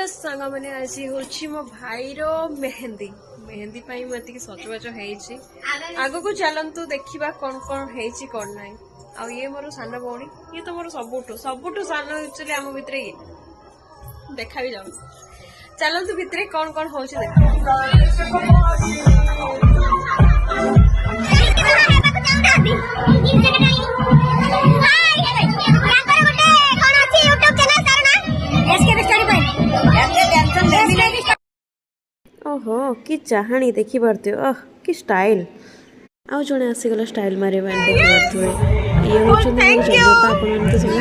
सांग मैंने आज हूँ मो भाईर मेहंदी मेहंदी मत सजबाज आग को चलतु देखा कौन कौन कौन ना आ ये मोर सान भौणी ये तो मोर सबुठू सान एक्चुअली आम भितर ये देखा भी जाऊ चलतु भितर कौन कौन हो ओहो कि चाहाणी देखी पार्थे ओह कि स्टाइल आउ जड़े आसीगला स्टाइल मारे देखी पार्थे ये हूँ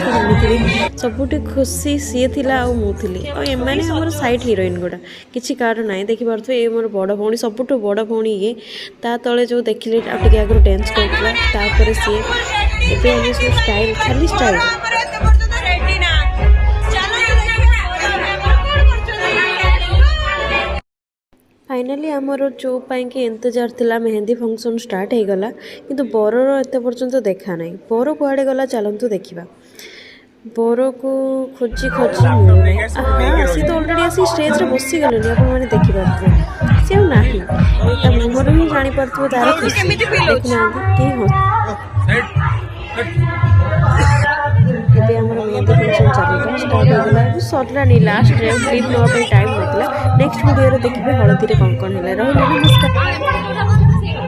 जानते सबुठ खुशी सी थिला आउ मु थिली और एमाने हमर साइड हीरोइन गुड़ा किछि कार नाइ देखि पार्थे ये मोर बड़ भौणी सबुठ बड़ भौणी ये ता तले जो देखिले आ टिके आगु डांस करथला तापर सी एबे हम स्टाइल खाली स्टाइल फाइनाली आमर जो कि इंतजार थिला मेहंदी फंक्शन स्टार्ट हो गला किंतु बरर एत पर्यंत देखा ना बर कुआड़े गला चलतु देखा बर को खोजी खोजी मिलूना सी तो अलरेडी आसी स्टेज रे बसी गले आपने देखिपारे सी ना मुहर ही जापारे तार खुशी देखना कि मेहंदी फंक्शन चलता स्टार्ट होगा सरलानी लास्ट क्लिप नापी टाइम होता नेक्स्ट वीडियो देखिए हलदी कौन कौन है रही नमस्कार।